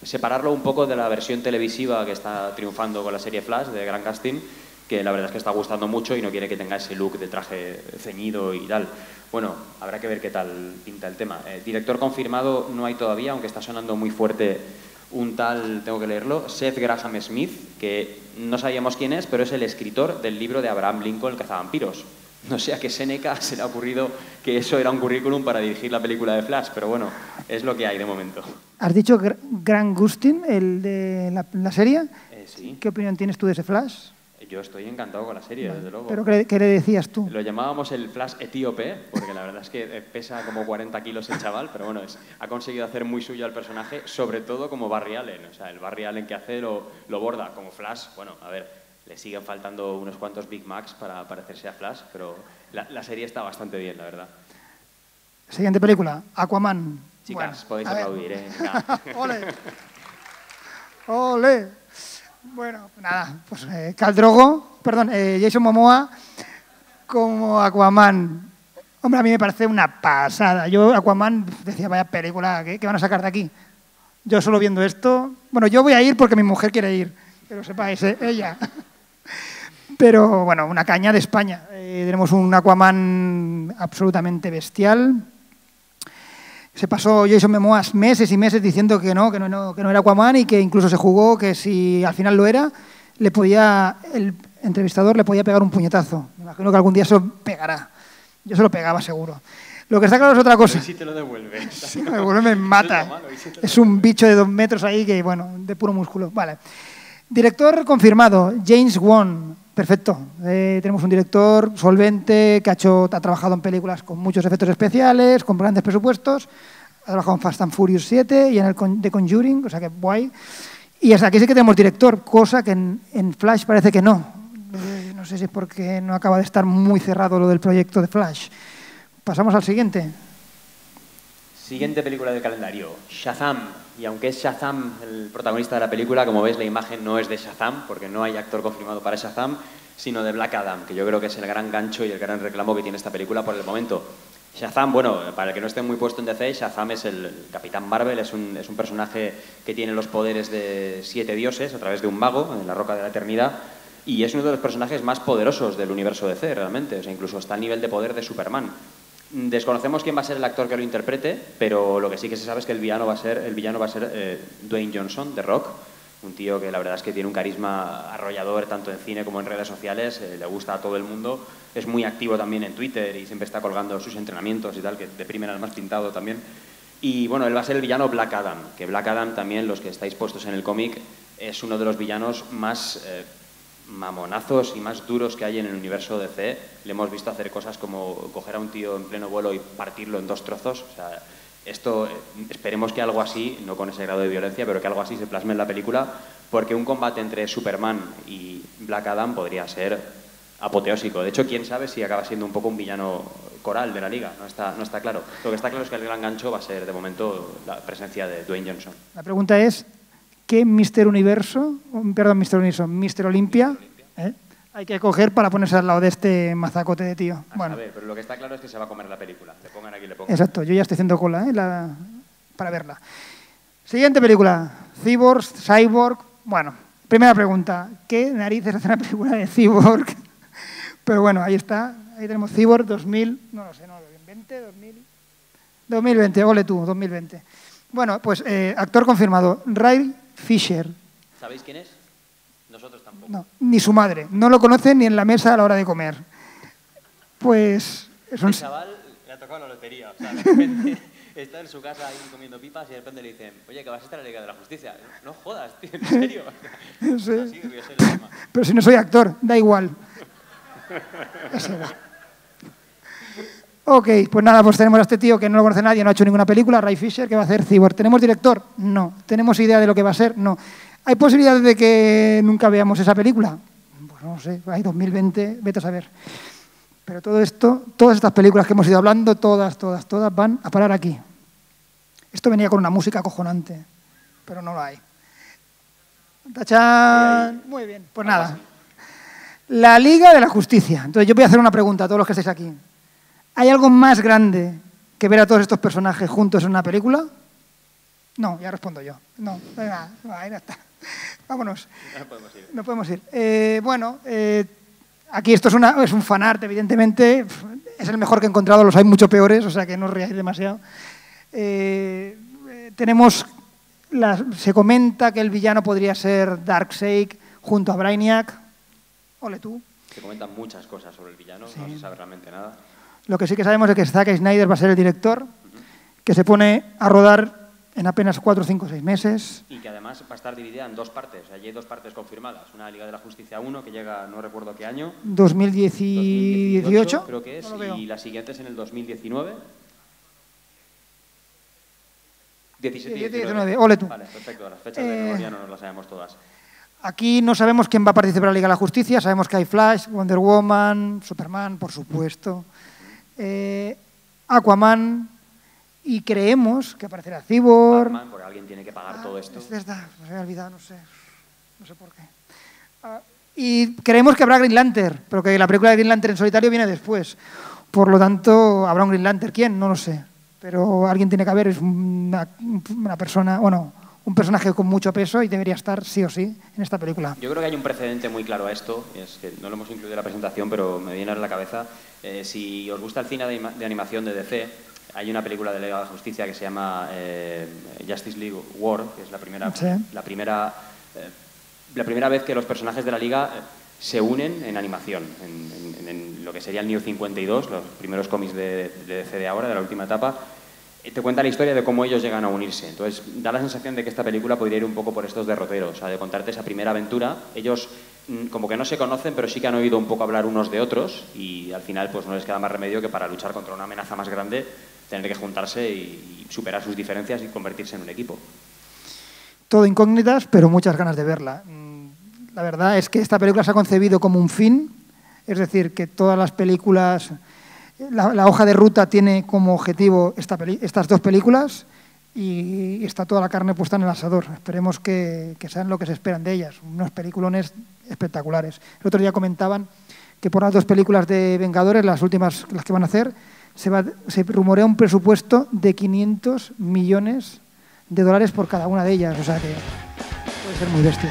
separarlo un poco de la versión televisiva que está triunfando con la serie Flash de gran casting, que la verdad es que está gustando mucho y no quiere que tenga ese look de traje ceñido y tal. Bueno, habrá que ver qué tal pinta el tema. Director confirmado no hay todavía, aunque está sonando muy fuerte un tal, tengo que leerlo, Seth Graham Smith, que no sabíamos quién es, pero es el escritor del libro de Abraham Lincoln, El cazavampiros. No sé a qué Seneca se le ha ocurrido que eso era un currículum para dirigir la película de Flash, pero bueno, es lo que hay de momento. ¿Has dicho Grant Gustin, el de la serie? Sí. ¿Qué opinión tienes tú de ese Flash? Yo estoy encantado con la serie, desde luego. ¿Pero qué le decías tú? Lo llamábamos el Flash etíope, porque la verdad es que pesa como 40 kilos el chaval, pero bueno, ha conseguido hacer muy suyo al personaje, sobre todo como Barry Allen. O sea, el Barry Allen que hace lo borda. Como Flash, bueno, a ver, le siguen faltando unos cuantos Big Macs para parecerse a Flash, pero la serie está bastante bien, la verdad. Siguiente película, Aquaman. Chicas, podéis aplaudir, ¿eh? ¡Ole! ¡Ole! Bueno, nada, pues Jason Momoa como Aquaman. Hombre, a mí me parece una pasada. Yo, Aquaman, decía, vaya película, ¿qué van a sacar de aquí? Yo solo viendo esto... Bueno, yo voy a ir porque mi mujer quiere ir, que lo sepáis, ella. Pero, bueno, una caña de España. Tenemos un Aquaman absolutamente bestial. Se pasó Jason Momoa meses y meses diciendo que no era Aquaman y que incluso se jugó que si al final lo era, el entrevistador le podía pegar un puñetazo. Me imagino que algún día se lo pegará. Yo se lo pegaba seguro. Lo que está claro es otra cosa. ¿Y si te lo devuelve? Si me devuelve me mata. Es un bicho de 2 metros ahí que, bueno, de puro músculo. Vale. Director confirmado, James Wan. Perfecto. Tenemos un director solvente que ha trabajado en películas con muchos efectos especiales, con grandes presupuestos. Ha trabajado en Fast and Furious 7 y en el The Conjuring, o sea que guay. Y hasta aquí sí que tenemos director, cosa que en Flash parece que no. No sé si es porque no acaba de estar muy cerrado lo del proyecto de Flash. Pasamos al siguiente. Siguiente película del calendario, Shazam. Y aunque es Shazam el protagonista de la película, como veis la imagen no es de Shazam, porque no hay actor confirmado para Shazam, sino de Black Adam, que yo creo que es el gran gancho y el gran reclamo que tiene esta película por el momento. Shazam, bueno, para el que no esté muy puesto en DC, Shazam es el Capitán Marvel, es un personaje que tiene los poderes de 7 dioses a través de un mago, en la Roca de la Eternidad, y es uno de los personajes más poderosos del universo DC, realmente, o sea, incluso está al nivel de poder de Superman. Desconocemos quién va a ser el actor que lo interprete, pero lo que sí que se sabe es que el villano va a ser Dwayne Johnson, de Rock, un tío que la verdad es que tiene un carisma arrollador tanto en cine como en redes sociales, le gusta a todo el mundo, es muy activo también en Twitter y siempre está colgando sus entrenamientos y tal, que deprimen al más pintado también. Y bueno, él va a ser el villano Black Adam, que Black Adam también, los que estáis puestos en el cómic, es uno de los villanos más mamonazos y más duros que hay en el universo DC. Le hemos visto hacer cosas como coger a un tío en pleno vuelo y partirlo en 2 trozos. O sea, esto, esperemos que algo así, no con ese grado de violencia, pero que algo así se plasme en la película, porque un combate entre Superman y Black Adam podría ser apoteósico. De hecho, quién sabe si acaba siendo un poco un villano coral de la liga, no está claro. Lo que está claro es que el gran gancho va a ser, de momento, la presencia de Dwayne Johnson. La pregunta es, ¿qué Mr. Olympia hay que coger para ponerse al lado de este mazacote de tío? Bueno. A ver, pero lo que está claro es que se va a comer la película. Le pongan aquí, le pongan. Exacto, yo ya estoy haciendo cola para verla. Siguiente película, Cyborg. Bueno, primera pregunta, ¿qué narices hace una película de Cyborg? Pero bueno, ahí está, ahí tenemos Cyborg 2000, no lo sé, no, 2020, ole tú, 2020. Bueno, pues actor confirmado, Ray Fisher. ¿Sabéis quién es? Nosotros tampoco. No, ni su madre. No lo conocen ni en la mesa a la hora de comer. Pues... El chaval le ha tocado la lotería. O sea, de repente está en su casa ahí comiendo pipas y de repente le dicen, oye, que vas a estar en la Liga de la Justicia. No jodas, tío, en serio. Sí. Pero si no soy actor, da igual. Ok, pues nada, pues tenemos a este tío que no lo conoce nadie, no ha hecho ninguna película, Ray Fisher, que va a hacer Cyborg. ¿Tenemos director? No. ¿Tenemos idea de lo que va a ser? No. ¿Hay posibilidades de que nunca veamos esa película? Pues no sé, hay 2020, vete a saber. Pero todo esto, todas estas películas que hemos ido hablando, todas van a parar aquí. Esto venía con una música acojonante, pero no lo hay. ¡Tachán! Muy bien, pues nada. La Liga de la Justicia. Entonces yo voy a hacer una pregunta a todos los que estáis aquí. ¿Hay algo más grande que ver a todos estos personajes juntos en una película? No, ya respondo yo. No, venga, ahí ya está. Vámonos. No podemos ir. Bueno, aquí esto es un fanart, evidentemente. Es el mejor que he encontrado, los hay mucho peores, o sea que no os riáis demasiado. Se comenta que el villano podría ser Darkseid junto a Brainiac. Ole tú. Se comentan muchas cosas sobre el villano, no se sabe realmente nada. Lo que sí que sabemos es que Zack Snyder va a ser el director, que se pone a rodar en apenas 4, 5, 6 meses. Y que además va a estar dividida en 2 partes. Allí hay 2 partes confirmadas. Una Liga de la Justicia 1, que llega, no recuerdo qué año. 2018 creo que es. No, y la siguiente es en el 2019. 17 y 19. Ole tú. Vale, perfecto. Las fechas de memoria no nos las sabemos todas. Aquí no sabemos quién va a participar en la Liga de la Justicia. Sabemos que hay Flash, Wonder Woman, Superman, por supuesto, Aquaman, y creemos que aparecerá Cyborg. Batman, porque alguien tiene que pagar todo esto. Se me ha olvidado, no sé por qué. Y creemos que habrá Green Lantern, pero que la película de Green Lantern en solitario viene después. Por lo tanto, habrá un Green Lantern. ¿Quién? No lo sé. Pero alguien tiene que haber, es una persona, bueno, un personaje con mucho peso y debería estar sí o sí en esta película. Yo creo que hay un precedente muy claro a esto, y es que no lo hemos incluido en la presentación, pero me viene a la cabeza. Si os gusta el cine de animación de DC, hay una película de Liga de la Justicia que se llama Justice League War, que es la primera vez que los personajes de la Liga se unen en animación, en lo que sería el New 52, los primeros cómics de DC de ahora, de la última etapa. Te cuenta la historia de cómo ellos llegan a unirse. Entonces, da la sensación de que esta película podría ir un poco por estos derroteros, o sea, de contarte esa primera aventura. Ellos como que no se conocen, pero sí que han oído un poco hablar unos de otros y al final pues no les queda más remedio que para luchar contra una amenaza más grande tener que juntarse y superar sus diferencias y convertirse en un equipo. Todo incógnitas, pero muchas ganas de verla. La verdad es que esta película se ha concebido como un fin, es decir, que todas las películas, la hoja de ruta tiene como objetivo estas 2 películas y está toda la carne puesta en el asador. Esperemos que sean lo que se esperan de ellas, unos peliculones espectaculares. El otro día comentaban que por las 2 películas de Vengadores, las últimas, las que van a hacer, se rumorea un presupuesto de $500 millones por cada una de ellas, o sea que puede ser muy bestia.